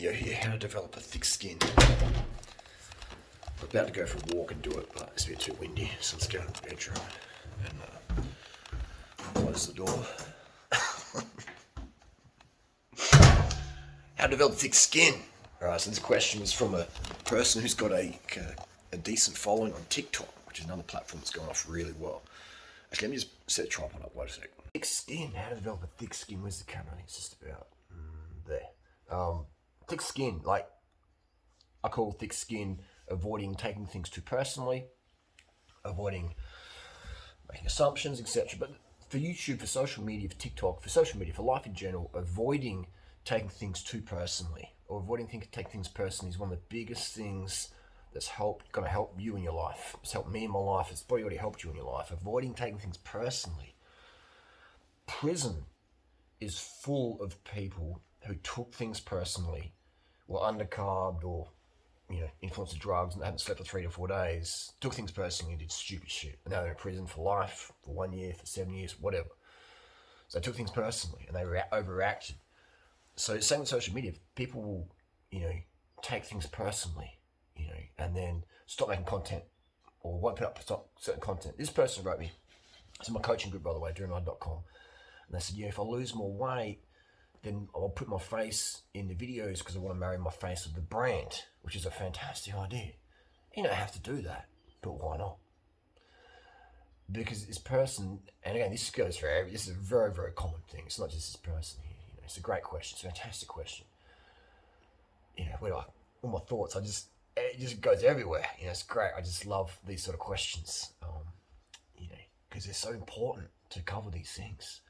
video here, how to develop a thick skin. I'm about to go for a walk and do it, but it's a bit too windy, so let's get out of the bedroom and close the door. How to develop thick skin. Alright, so this question was from a person who's got a decent following on TikTok, which is another platform that's going off really well. Actually, let me just set the tripod up, wait a sec. Thick skin, how to develop a thick skin. Where's the camera? It's just about there. Thick skin, like I call thick skin avoiding taking things too personally, avoiding making assumptions, etc. But for YouTube, for social media, for TikTok, for social media, for life in general, avoiding taking things too personally or avoiding taking things personally is one of the biggest things that's going to help you in your life. It's helped me in my life. It's probably already helped you in your life. Avoiding taking things personally. Prison is full of people who took things personally, were undercarbed or, influenced of drugs and they haven't slept for 3 to 4 days, took things personally and did stupid shit. And now they're in prison for life, for 1 year, for 7 years, whatever. So they took things personally and they overreacted. So same with social media. People will, take things personally, and then stop making content or won't put up certain content. This person wrote me, it's in my coaching group, by the way, durianrider.com. And they said, if I lose more weight, then I'll put my face in the videos because I want to marry my face with the brand, which is a fantastic idea. You don't have to do that, but why not? Because this person, and again, this goes for this is a very, very common thing. It's not just this person here. It's a great question. It's a fantastic question. All my thoughts, it just goes everywhere. It's great. I just love these sort of questions, because they're so important to cover these things.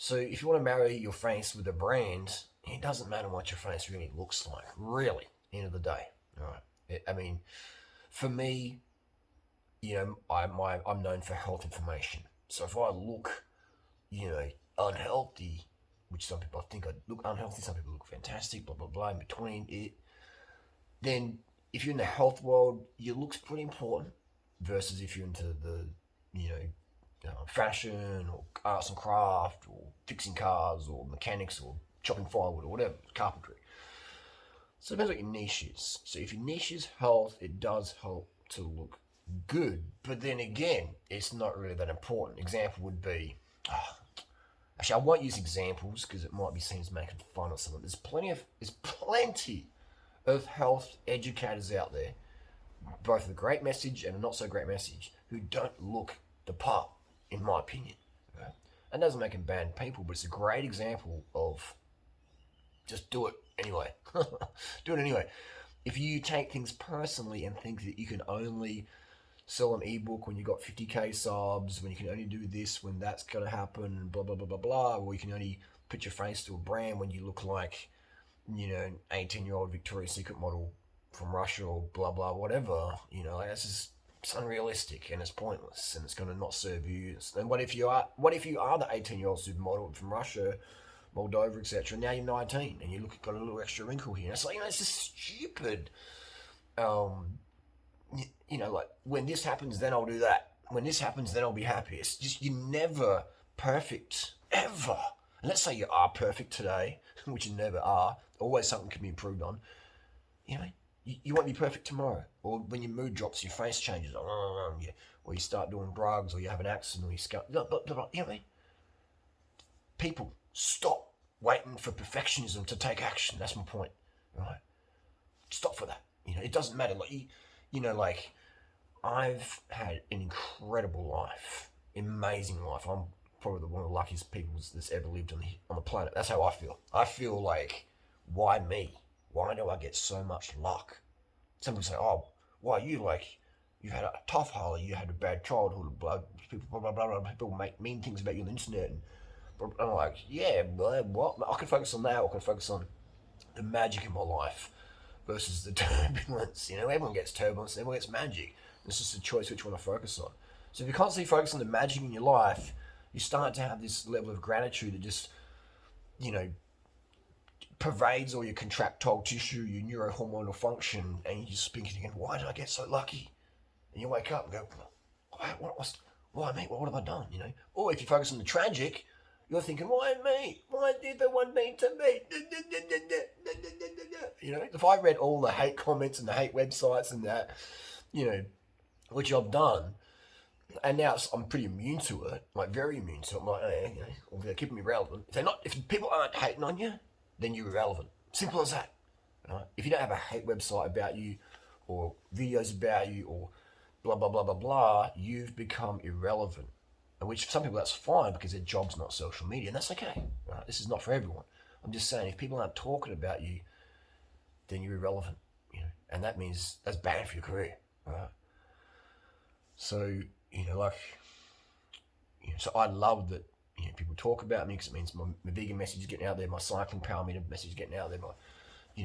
So if you want to marry your face with a brand, it doesn't matter what your face really looks like, really, end of the day. All right. For me, I'm known for health information. So if I look, unhealthy, which some people think I look unhealthy, some people look fantastic, blah, blah, blah, in between it, then if you're in the health world, your look's pretty important versus if you're into the, fashion or arts and craft or fixing cars or mechanics or chopping firewood or whatever, carpentry. So it depends what your niche is. So if your niche is health, it does help to look good. But then again, it's not really that important. Example would be, actually I won't use examples because it might be seen as making fun of someone. There's plenty of health educators out there, both with a great message and a not so great message, who don't look the part, in my opinion. Okay? And doesn't make them bad people, but it's a great example of just do it anyway. Do it anyway. If you take things personally and think that you can only sell an ebook when you got 50k subs, when you can only do this when that's going to happen, blah, blah, blah, blah, blah, or you can only put your face to a brand when you look like, an 18-year-old Victoria's Secret model from Russia or blah, blah, whatever, that's just, it's unrealistic and it's pointless and it's going to not serve you. And what if you are the 18-year-old supermodel from Russia, Moldova, etc. Now you're 19 and you got a little extra wrinkle here. It's like, it's just stupid. Like when this happens, then I'll do that. When this happens, then I'll be happy. It's just, you're never perfect, ever. And let's say you are perfect today, which you never are. Always something can be improved on. You won't be perfect tomorrow. Or when your mood drops, your face changes. Or you start doing drugs, or you have an accident, or you scale. People, stop waiting for perfectionism to take action. That's my point. Right? Stop for that. It doesn't matter. Like, I've had an incredible life, amazing life. I'm probably one of the luckiest people that's ever lived on the planet. That's how I feel. I feel like, why me? Why do I get so much luck? Some people say, why you had a tough Harley, you had a bad childhood, people, blah, blah, blah, people make mean things about you on the internet. And I'm like, yeah, what? I can focus on that, or I can focus on the magic in my life versus the turbulence. Everyone gets turbulence, everyone gets magic. It's just a choice which one to focus on. So if you constantly focus on the magic in your life, you start to have this level of gratitude that just, pervades all your contractile tissue, your neurohormonal function, and you just thinking again, why did I get so lucky? And you wake up and go, why me? What have I done? Or if you focus on the tragic, you're thinking, why me? Why did the one mean to me? You know, if I read all the hate comments and the hate websites and that, you know, which I've done, and now I'm pretty immune to it, like very immune to it. I'm like, hey, you know, they're keeping me relevant. If people aren't hating on you, then you're irrelevant. Simple as that. Right? If you don't have a hate website about you, or videos about you, or blah blah blah blah blah, you've become irrelevant. Which for some people that's fine because their job's not social media, and that's okay. Right? This is not for everyone. I'm just saying if people aren't talking about you, then you're irrelevant. You know, and that means that's bad for your career. Right? So so I love that people talk about me because it means my vegan message is getting out there, my cycling power meter message is getting out there,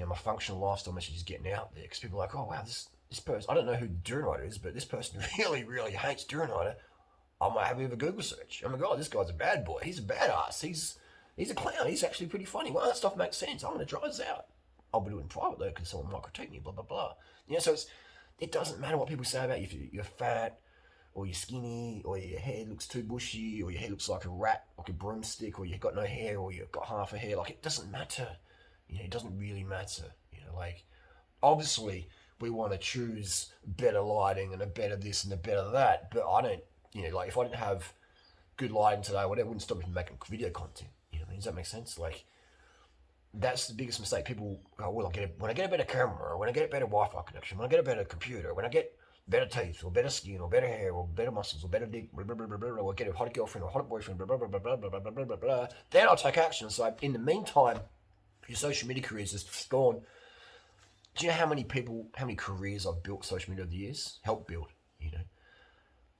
my functional lifestyle message is getting out there because people are like, oh wow, this person, I don't know who durianrider is, but this person really, really hates durianrider. I might have a bit of a Google search. Oh my god, this guy's a bad boy. He's a badass. He's a clown. He's actually pretty funny. Well, that stuff makes sense. I'm going to try this out. I'll be doing it in private though because someone might critique me, blah, blah, blah. So it doesn't matter what people say about you. If you're fat or you're skinny or your hair looks too bushy or your hair looks like a rat, like a broomstick, or you've got no hair or you've got half a hair. Like, it doesn't matter. It doesn't really matter. Like, obviously we want to choose better lighting and a better this and a better that, but I don't, like if I didn't have good lighting today, whatever, it wouldn't stop me from making video content. Does that make sense? Like, that's the biggest mistake. People go, well, when I get a better camera, or when I get a better Wi-Fi connection, when I get a better computer, when I get better teeth, or better skin, or better hair, or better muscles, or better dick, blah, blah, blah, blah, blah, or get a hot girlfriend or hot boyfriend, blah, blah, blah, blah, blah, blah, blah, blah, blah, blah, then I'll take action. So in the meantime, your social media career is just gone. Do you know how many careers I've built social media over the years? Helped build,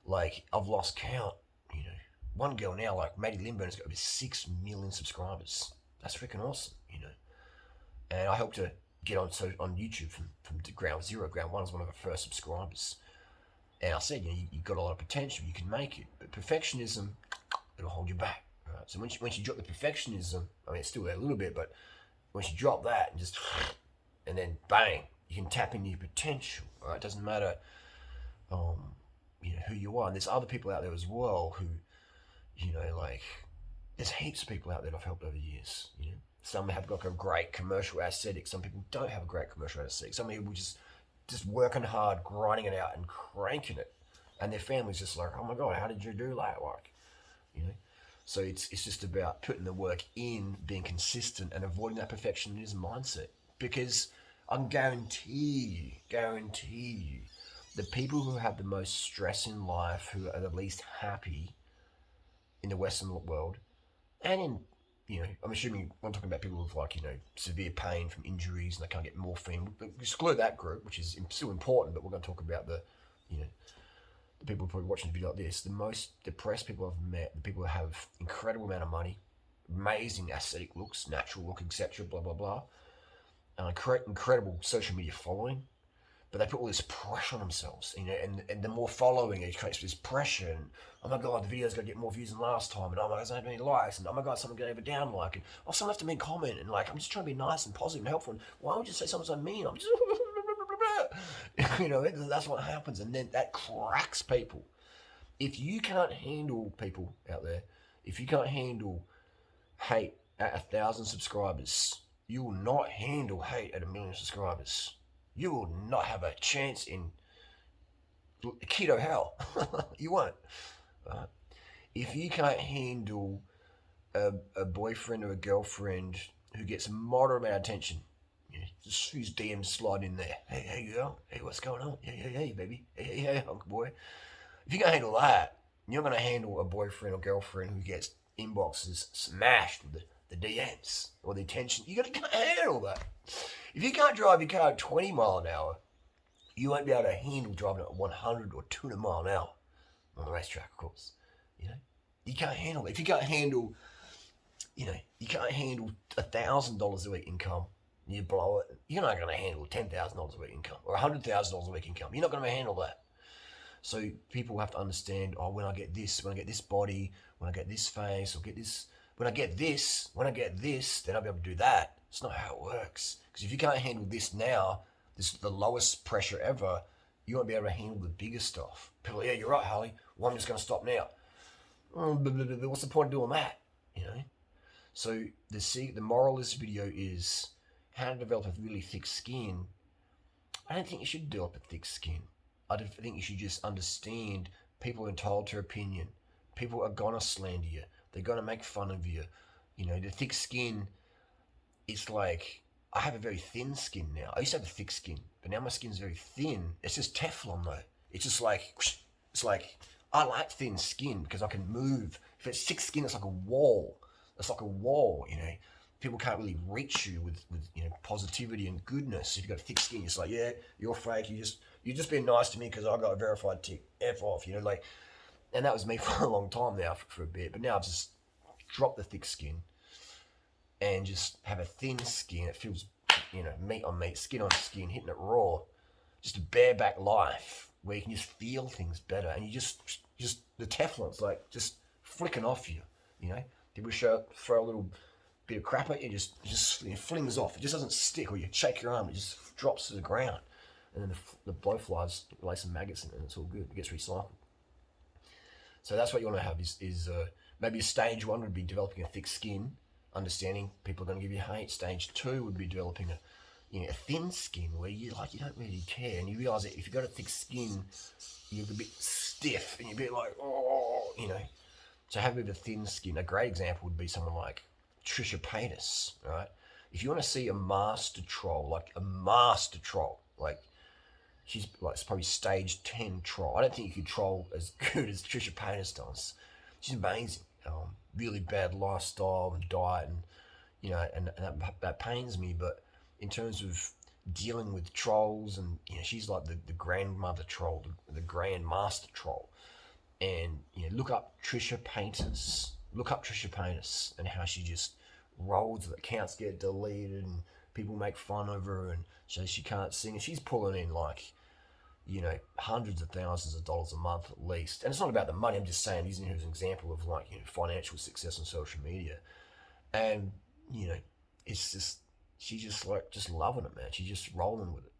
Like, I've lost count, One girl now, like Maddie Lindburn, has got over 6 million subscribers. That's freaking awesome, And I helped her get on YouTube from ground zero. Ground one was one of her first subscribers. And I said, you've got a lot of potential, you can make it. But perfectionism, it'll hold you back. Right? So when you drop the perfectionism, I mean, it's still there a little bit, but once you drop that and then bang, you can tap into your potential. Right? It doesn't matter, who you are. And there's other people out there as well who, like, there's heaps of people out there that I've helped over the years. Some have got a great commercial aesthetic. Some people don't have a great commercial aesthetic. Some people just working hard, grinding it out and cranking it. And their family's just like, oh my God, how did you do that? Like, So it's just about putting the work in, being consistent, and avoiding that perfectionism mindset. Because I can guarantee you, the people who have the most stress in life, who are the least happy in the Western world, and in, I'm assuming I'm talking about people with like, severe pain from injuries and they can't get morphine. But exclude that group, which is still important, but we're going to talk about the people probably watching a video like this. The most depressed people I've met, the people who have incredible amount of money, amazing aesthetic looks, natural look, etc., blah, blah, blah, incredible social media following, but they put all this pressure on themselves, and the more following, it creates this pressure, and oh my God, the video's going to get more views than last time, and oh my God, it's not any likes, and oh my God, someone going to have a down like, and oh, someone left a mean comment, and like, I'm just trying to be nice and positive and helpful, and why would you say something so mean? I'm just, that's what happens, and then that cracks people. If you can't handle people out there, if you can't handle hate at 1,000 subscribers, you will not handle hate at 1,000,000 subscribers. You will not have a chance in keto hell. You won't. If you can't handle a boyfriend or a girlfriend who gets a moderate amount of attention, just whose DMs slide in there. Hey, girl. Hey, what's going on? Hey, baby. Hey, uncle boy. If you can't handle that, you're not going to handle a boyfriend or girlfriend who gets inboxes smashed with the DMs or the attention. You can't handle that. If you can't drive your car at 20 mile an hour, you won't be able to handle driving at 100 or 200 mile an hour on the racetrack, of course. You can't handle it. If you can't handle, you can't handle $1,000 a week income, you blow it. You're not going to handle $10,000 a week income or $100,000 a week income. You're not going to handle that. So people have to understand, when I get this body, when I get this face, when I get this, then I'll be able to do that. It's not how it works. Because if you can't handle this now, this is the lowest pressure ever, you won't be able to handle the bigger stuff. People are, yeah, you're right, Harley. Well, I'm just going to stop now. What's the point of doing that? So the moral of this video is, how to develop a really thick skin, I don't think you should develop a thick skin. I think you should just understand people are entitled to their opinion. People are gonna slander you. They're gonna make fun of you. You know, the thick skin, it's like, I have a very thin skin now. I used to have a thick skin, but now my skin's very thin. It's just Teflon though. It's just like, it's like, I like thin skin because I can move. If it's thick skin, it's like a wall. It's like a wall, you know. People can't really reach you with positivity and goodness. If you've got thick skin, you're just like, yeah, you're fake. You're just being nice to me because I got a verified tick. F off, like. And that was me for a long time now, for a bit. But now I've just dropped the thick skin and just have a thin skin. It feels, meat on meat, skin on skin, hitting it raw. Just a bareback life where you can just feel things better, and you just the Teflon's like just flicking off you. People throw a little bit of crap at you, it flings off. It just doesn't stick, or you shake your arm, it just drops to the ground, and then the blowflies lay some maggots in it, and it's all good. It gets recycled. So that's what you want to have is maybe stage 1 would be developing a thick skin, understanding people are going to give you hate. Stage 2 would be developing a thin skin where you don't really care, and you realise that if you've got a thick skin, you're a bit stiff, and you're a bit like, So have a bit of a thin skin. A great example would be someone like Trisha Paytas, right? If you want to see a master troll, like she's like, it's probably stage 10 troll. I don't think you could troll as good as Trisha Paytas does. She's amazing. Really bad lifestyle and diet, and that pains me. But in terms of dealing with trolls, and she's like the grandmother troll, the grandmaster troll. And look up Trisha Paytas. And how she just rolls with accounts get deleted and people make fun of her and say she can't sing. And she's pulling in hundreds of thousands of dollars a month at least. And it's not about the money. I'm just saying, using her as an example of financial success on social media. And it's just, she's just loving it, man. She's just rolling with it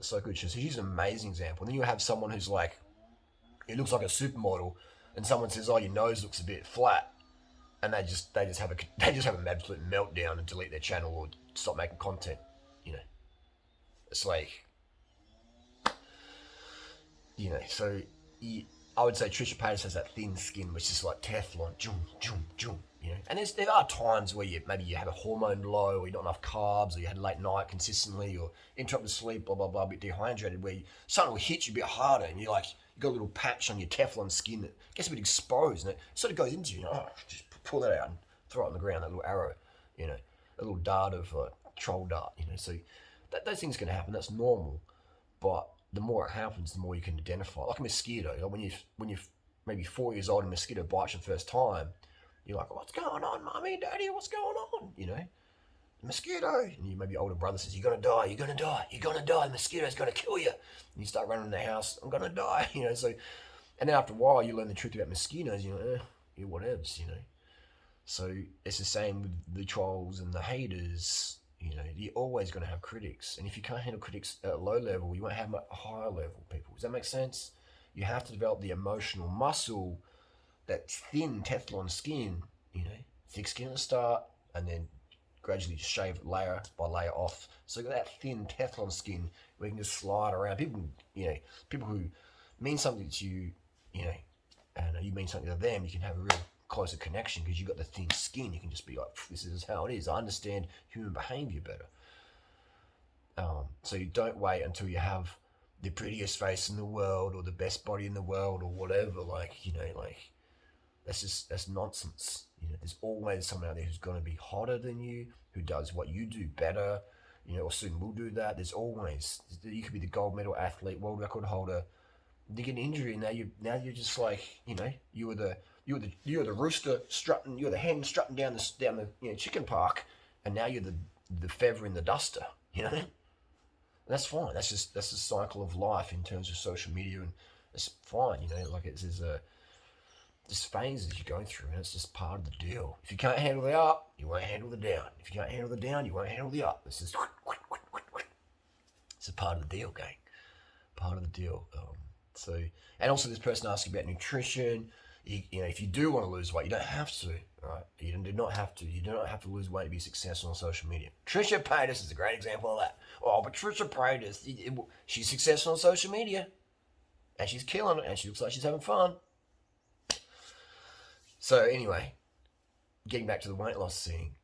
so good. She's an amazing example. And then you have someone who's like, it looks like a supermodel, and someone says, "Oh, your nose looks a bit flat," and they just have an absolute meltdown and delete their channel or stop making content. It's like, So I would say Trisha Paytas has that thin skin, which is like Teflon, And there are times where maybe you have a hormone low, or you don't have enough carbs, or you had a late night consistently, or interrupted sleep, blah blah blah, a bit dehydrated, where something will hit you a bit harder, and you got a little patch on your Teflon skin that gets a bit exposed, and it sort of goes into you. Just pull that out and throw it on the ground, that little arrow, a little dart of troll dart, So those things can happen. That's normal, but the more it happens, the more you can identify. Like a mosquito, when you're maybe 4 years old and a mosquito bites you the first time, you're like, "What's going on, Mummy, Daddy? What's going on?" The mosquito. And maybe your older brother says, "You're gonna die. You're gonna die. You're gonna die. The mosquito's gonna kill you." And you start running in the house. "I'm gonna die." So, and then after a while, you learn the truth about mosquitoes. Whatevs. So it's the same with the trolls and the haters. You're always going to have critics, and if you can't handle critics at a low level, you won't have them at a higher level. People, does that make sense? You have to develop the emotional muscle, that thin Teflon skin. Thick skin at the start, and then gradually just shave layer by layer off. So that thin Teflon skin, where you can just slide around. People who mean something to you, and you mean something to them, you can have a real closer connection because you've got the thin skin. You can just be like, "This is how it is. I understand human behavior better." So you don't wait until you have the prettiest face in the world or the best body in the world or whatever. That's nonsense. There's always someone out there who's going to be hotter than you, who does what you do better, or soon will do that. You could be the gold medal athlete, world record holder. You get an injury, and now you're just like, you were the rooster strutting, you're the hen strutting down the chicken park, and now you're the feather in the duster. That's fine. That's the cycle of life in terms of social media, and it's fine. There's phases you're going through, and it's just part of the deal. If you can't handle the up, you won't handle the down. If you can't handle the down, you won't handle the up. It's a part of the deal, gang. Part of the deal. And also this person asking about nutrition. If you do want to lose weight, you don't have to, right? You do not have to. You do not have to lose weight to be successful on social media. Trisha Paytas is a great example of that. Oh, but Trisha Paytas, she's successful on social media, and she's killing it, and she looks like she's having fun. So anyway, getting back to the weight loss thing,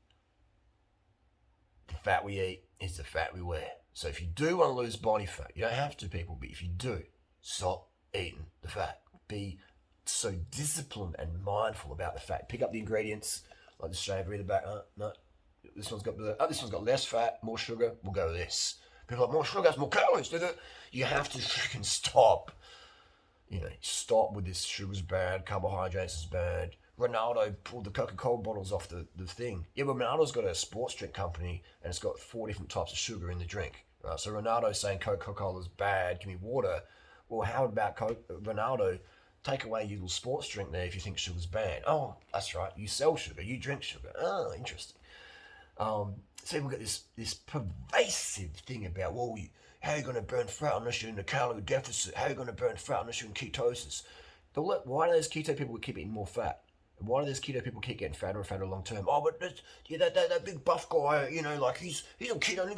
the fat we eat is the fat we wear. So if you do want to lose body fat, you don't have to, people, but if you do, stop eating the fat. Be so disciplined and mindful about the fat. Pick up the ingredients, like the shaver, either back, no, this one's got less fat, more sugar, we'll go with this. People are like, more sugar, that's more calories. You have to freaking stop. Stop with this, sugar's bad, carbohydrates is bad. Ronaldo pulled the Coca-Cola bottles off the thing. Yeah, but Ronaldo's got a sports drink company and it's got 4 different types of sugar in the drink. Right? So Ronaldo's saying Coca-Cola's bad, give me water. Well, how about Ronaldo take away your little sports drink there if you think sugar's bad? Oh, that's right, you sell sugar, you drink sugar. Oh, interesting. So we've got this pervasive thing about, how are you going to burn fat unless you're in a calorie deficit? How are you going to burn fat unless you're in ketosis? But look, why do those keto people keep eating more fat? Why do those keto people keep getting fatter and fatter long term? Oh, but that big buff guy, like he's on keto,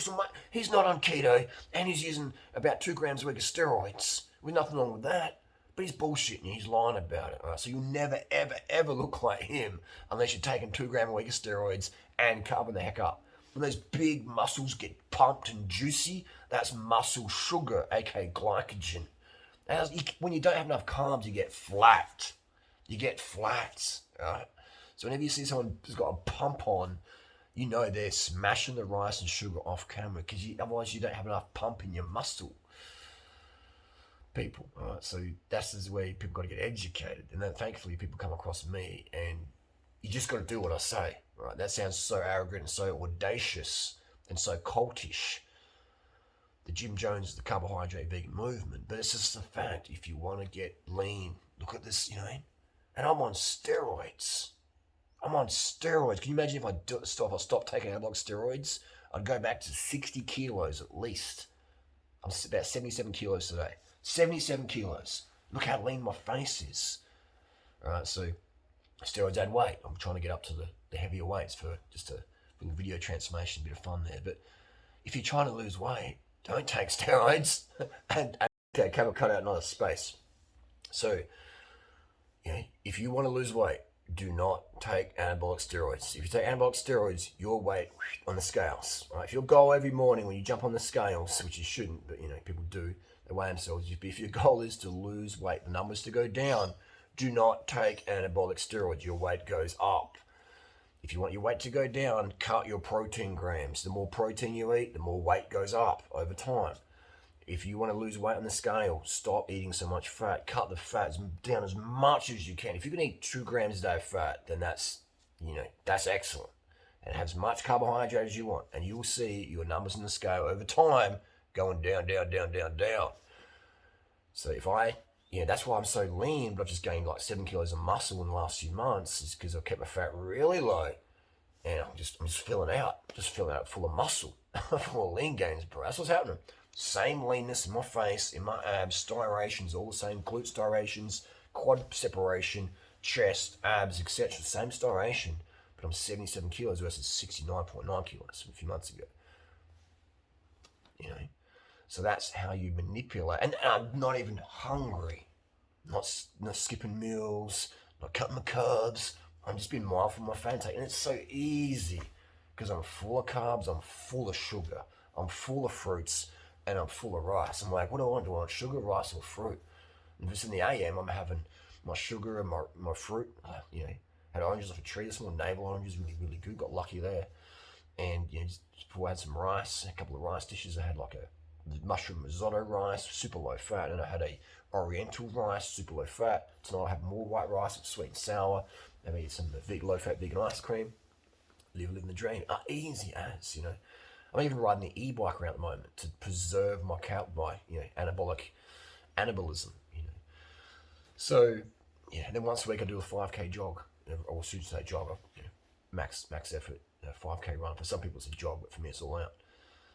he's not on keto, and he's using about 2 grams a week of steroids. There's nothing wrong with that. But he's bullshitting you, he's lying about it. Right? So you'll never, ever, ever look like him unless you're taking 2 grams a week of steroids and carving the heck up. When those big muscles get pumped and juicy, that's muscle sugar, aka glycogen. When you don't have enough carbs, you get flat. You get flats, right? So whenever you see someone who's got a pump on, they're smashing the rice and sugar off camera because otherwise you don't have enough pump in your muscle. People, right? So that's the way people got to get educated. And then thankfully people come across me and you just got to do what I say, right? That sounds so arrogant and so audacious and so cultish. The Jim Jones is the carbohydrate vegan movement, but it's just a fact. If you want to get lean, look at this, and I'm on steroids. Can you imagine if I stopped taking anabolic steroids? I'd go back to 60 kilos at least. I'm about 77 kilos today. 77 kilos. Look how lean my face is. All right, so steroids add weight. I'm trying to get up to the heavier weights for just a little video transformation, a bit of fun there. But if you're trying to lose weight, don't take steroids and cut out another space. So, if you want to lose weight, do not take anabolic steroids. If you take anabolic steroids, your weight on the scales. Right? If your goal every morning when you jump on the scales, which you shouldn't, but people do, they weigh themselves. If your goal is to lose weight, the numbers to go down, do not take anabolic steroids. Your weight goes up. If you want your weight to go down, cut your protein grams. The more protein you eat, the more weight goes up over time. If you want to lose weight on the scale, stop eating so much fat. Cut the fat down as much as you can. If you can eat 2 grams a day of fat, then that's excellent. And have as much carbohydrate as you want. And you will see your numbers on the scale over time going down, down, down, down, down. So that's why I'm so lean, but I've just gained like 7 kilos of muscle in the last few months, is because I've kept my fat really low. And I'm just filling out full of muscle, full of lean gains, bro. That's what's happening. Same leanness in my face, in my abs, striations, all the same, glute striations, quad separation, chest, abs, etc. Same striation, but I'm 77 kilos versus 69.9 kilos a few months ago. So that's how you manipulate. And I'm not even hungry, not skipping meals, not cutting my carbs. I'm just being mindful of my fat intake, and it's so easy because I'm full of carbs, I'm full of sugar, I'm full of fruits, and I'm full of rice. I'm like, what do I want? Do I want sugar, rice, or fruit? And if it's in the AM, I'm having my sugar and my fruit. Had oranges off a tree this morning, navel oranges, really, really good. Got lucky there. And just before I had some rice, a couple of rice dishes. I had like a mushroom risotto rice, super low fat, and I had a oriental rice, super low fat. Tonight I have more white rice, it's sweet and sour. Maybe some low fat vegan ice cream. Living the dream. Easy as, I'm even riding the e-bike around at the moment to preserve my anabolism. So then once a week I do a 5k jog, or I should say jog, max effort, 5k run. For some people it's a jog, but for me it's all out.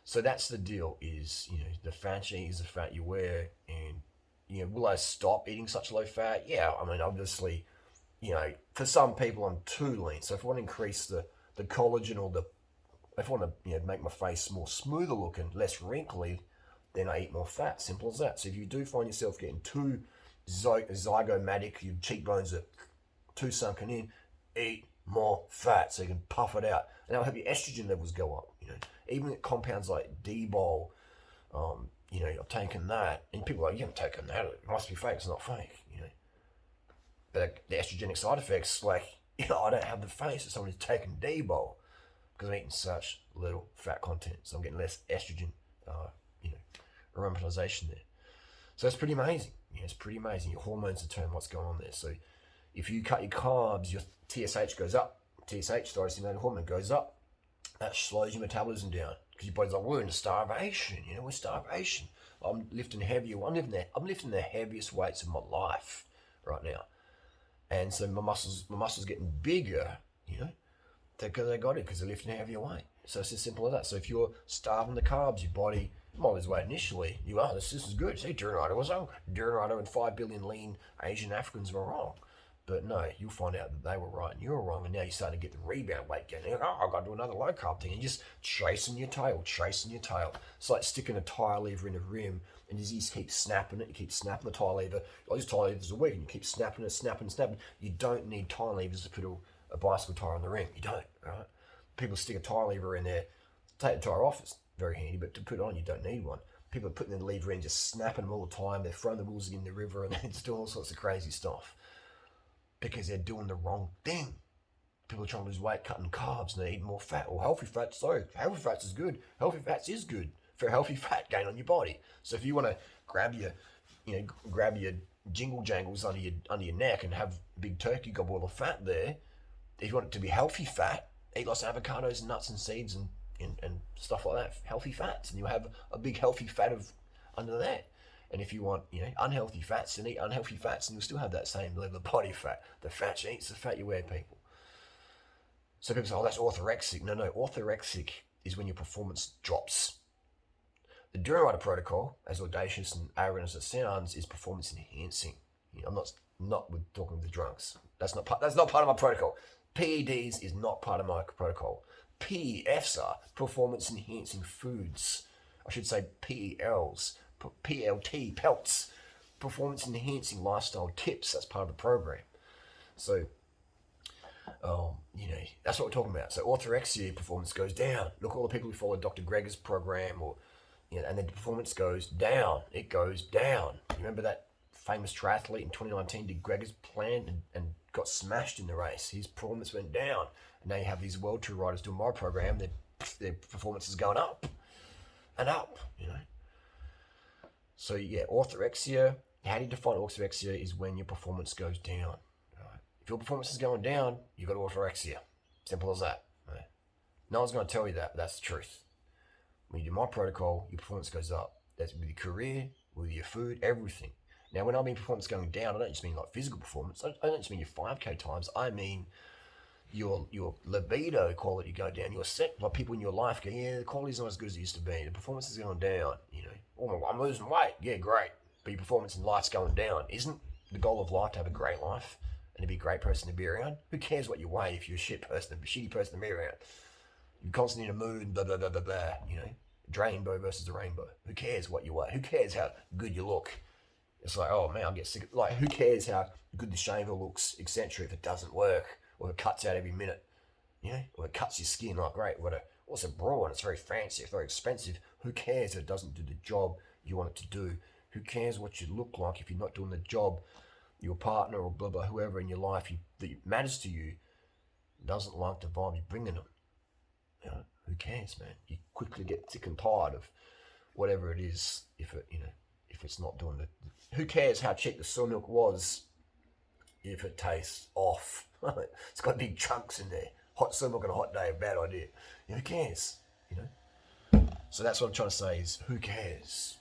So that's the deal. Is the fat you eat is the fat you wear, and will I stop eating such low fat? Yeah, I mean obviously for some people I'm too lean. So if I want to increase the collagen or if I want to make my face more smoother looking, less wrinkly, then I eat more fat. Simple as that. So if you do find yourself getting too zygomatic, your cheekbones are too sunken in, eat more fat so you can puff it out, and that'll help your estrogen levels go up. Even compounds like D-bol, I've taken that, and people are like, you haven't taken that, it must be fake. It's not fake. But the estrogenic side effects, like, I don't have the face of someone who's taken D-bol because I'm eating such little fat content, so I'm getting less estrogen, aromatization there. So it's pretty amazing. It's pretty amazing. Your hormones determine what's going on there. So if you cut your carbs, your TSH goes up. TSH, thyroid-stimulating hormone, goes up. That slows your metabolism down because your body's like, we're in starvation. We're starvation. I'm lifting heavier. I'm lifting the heaviest weights of my life right now, and so my muscles getting bigger. Because they got it because they're lifting a heavier weight. So it's as simple as that. So if you're starving the carbs, your body might lose weight initially. This is good. See, durianrider was wrong. Durianrider and 5 billion lean Asian Africans were wrong. But no, you'll find out that they were right and you were wrong, and now you're starting to get the rebound weight gain. I've got to do another low carb thing. And you're just chasing your tail. It's like sticking a tyre lever in a rim, and you just keep snapping it. You keep snapping the tyre lever. This tyre lever's a week, and you keep snapping it, snapping. You don't need tyre levers to put a bicycle tyre on the rim. You don't, right? People stick a tyre lever in there. Take the tyre off, it's very handy, but to put it on, you don't need one. People are putting the lever in, just snapping them all the time. They're throwing the wheels in the river, and they're just doing all sorts of crazy stuff because they're doing the wrong thing. People are trying to lose weight, cutting carbs, and they eat more fat or healthy fat. So healthy fats is good. Healthy fats is good for healthy fat gain on your body. So if you want to grab your jingle jangles under your neck and have big turkey gobble of fat there, if you want it to be healthy fat, eat lots of avocados and nuts and seeds and stuff like that, healthy fats, and you'll have a big healthy fat under that. And if you want, unhealthy fats, then eat unhealthy fats, and you'll still have that same level of body fat. The fat you eat is the fat you wear, people. So people say, oh, that's orthorexic. No, orthorexic is when your performance drops. The durianrider protocol, as audacious and arrogant as it sounds, is performance enhancing. I'm not with talking with the drunks. That's not part of my protocol. PEDs is not part of my protocol. PEFs are performance enhancing foods. I should say PELs, PLT, pelts, performance enhancing lifestyle tips. That's part of the program. So, that's what we're talking about. So orthorexia performance goes down. Look at all the people who follow Dr. Greger's program, and then the performance goes down. It goes down. You remember that famous triathlete in 2019 did Greger's plan and got smashed in the race. His performance went down. And now you have these world tour riders doing my program. Their performance is going up and up, So yeah, orthorexia. How do you define orthorexia? Is when your performance goes down. Right? If your performance is going down, you've got orthorexia. Simple as that. Right? No one's going to tell you that, but that's the truth. When you do my protocol, your performance goes up. That's with your career, with your food, everything. Now, when I mean performance going down, I don't just mean like physical performance. I don't just mean your 5K times. I mean your libido quality go down. Your like people in your life go, the quality's not as good as it used to be. The performance is going down. Oh, I'm losing weight. Yeah, great. But your performance in life's going down. Isn't the goal of life to have a great life and to be a great person to be around? Who cares what you weigh if you're a shitty person to be around? You're constantly in a mood, blah, blah, blah, blah, blah. Rainbow versus the rainbow. Who cares what you weigh? Who cares how good you look? It's like, oh man, I'll get sick. Like, who cares how good the shaver looks, etc. if it doesn't work or it cuts out every minute, or it cuts your skin. Like, great, what's a brawn? It's very fancy, it's very expensive. Who cares if it doesn't do the job you want it to do? Who cares what you look like if you're not doing the job your partner or blah blah whoever in your life that matters to you doesn't like the vibe you're bringing them? Who cares, man? You quickly get sick and tired of whatever it is if it's not doing who cares how cheap the soy milk was if it tastes off? It's got big chunks in there. Hot soy milk on a hot day, a bad idea. Who cares? So that's what I'm trying to say is, who cares?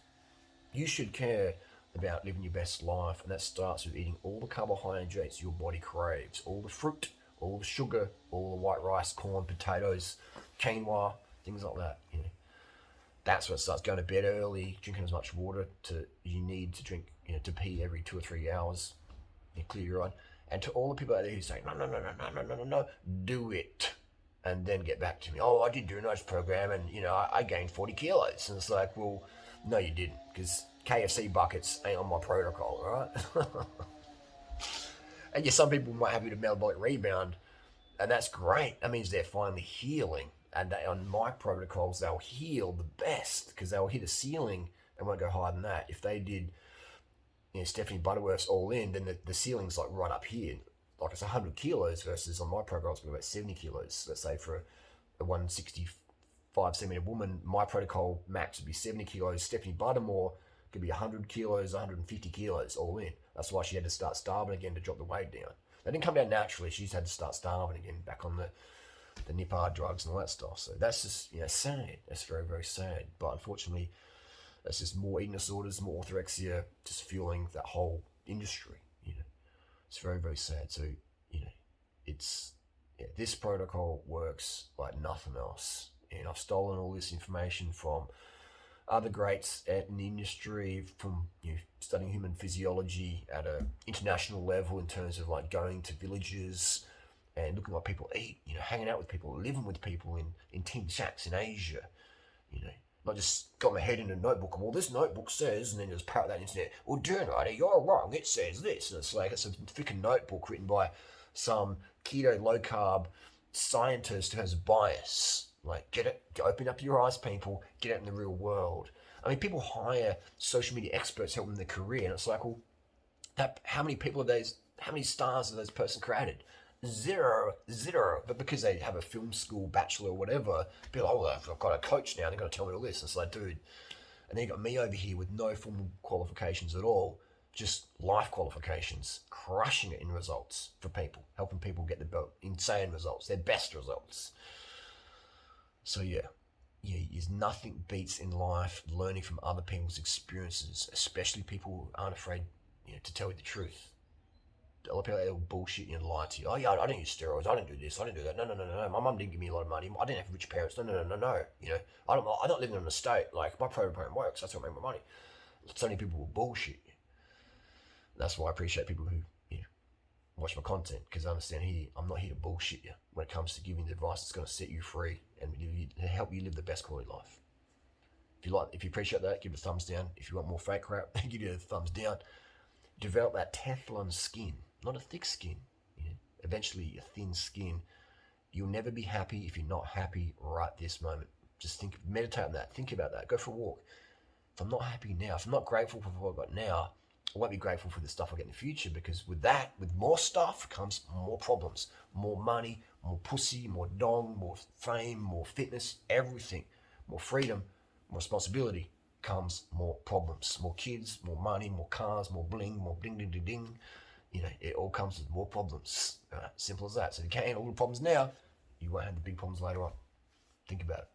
You should care about living your best life, and that starts with eating all the carbohydrates your body craves, all the fruit, all the sugar, all the white rice, corn, potatoes, quinoa, things like that. That's what starts. Going to bed early, drinking as much water you need to drink, to pee every 2 or 3 hours, clear your eye. And to all the people out there who say, no, no, no, no, no, no, no, no, no, do it. And then get back to me. Oh, I did do a nice program and, I gained 40 kilos. And it's like, well, no, you didn't. Because KFC buckets ain't on my protocol, right? And yeah, some people might have a bit of metabolic rebound, and that's great. That means they're finally healing. And on my protocols, they'll heal the best because they'll hit a ceiling and won't go higher than that. If they did, Stephanie Butterworth's all in, then the ceiling's like right up here. Like it's 100 kilos versus on my protocol, it's about 70 kilos. Let's say for a 165 centimeter woman, my protocol max would be 70 kilos. Stephanie Buttermore could be 100 kilos, 150 kilos all in. That's why she had to start starving again to drop the weight down. That didn't come down naturally. She's had to start starving again, back on the Nipah drugs and all that stuff. So that's just, sad. That's very, very sad. But unfortunately, that's just more eating disorders, more orthorexia, just fueling that whole industry. It's very, very sad. So, this protocol works like nothing else. And I've stolen all this information from other greats in the industry, from studying human physiology at an international level in terms of like going to villages and looking at what people eat, hanging out with people, living with people in tin shacks in Asia, not just got my head in a notebook and, well, this notebook says, and then just parrot that on the internet, well, durianrider, you're wrong, it says this. And it's like, it's a freaking notebook written by some keto, low-carb scientist who has a bias. Like, get it, open up your eyes, people, get out in the real world. I mean, people hire social media experts to help them in their career, and it's like, well, how many stars have those person created? Zero. But because they have a film school bachelor or whatever, people are like, oh, I've got a coach now, they're going to tell me all this. It's like, dude. And then you got me over here with no formal qualifications at all, just life qualifications, crushing it in results for people, helping people get insane results, their best results. So there's nothing beats in life learning from other people's experiences, especially people who aren't afraid, to tell you the truth. A lot of people will bullshit you and lie to you. Oh yeah, I don't use steroids. I don't do this. I don't do that. No. My mum didn't give me a lot of money. I didn't have rich parents. No. I'm not living in an estate. Like, my program works. That's how I make my money. So many people will bullshit you. That's why I appreciate people who watch my content, because I understand I'm not here to bullshit you when it comes to giving the advice that's going to set you free and help you live the best quality life. If you appreciate that, give it a thumbs down. If you want more fake crap, give it a thumbs down. Develop that Teflon skin, not a thick skin. Eventually, a thin skin. You'll never be happy if you're not happy right this moment. Just meditate on that. Think about that. Go for a walk. If I'm not happy now, if I'm not grateful for what I've got now, I won't be grateful for the stuff I get in the future, because with more stuff comes more problems, more money, more pussy, more dong, more fame, more fitness, everything, more freedom, more responsibility comes more problems, more kids, more money, more cars, more bling, more ding, ding, ding, ding. It all comes with more problems. Simple as that. So if you can't handle all the problems now, you won't have the big problems later on. Think about it.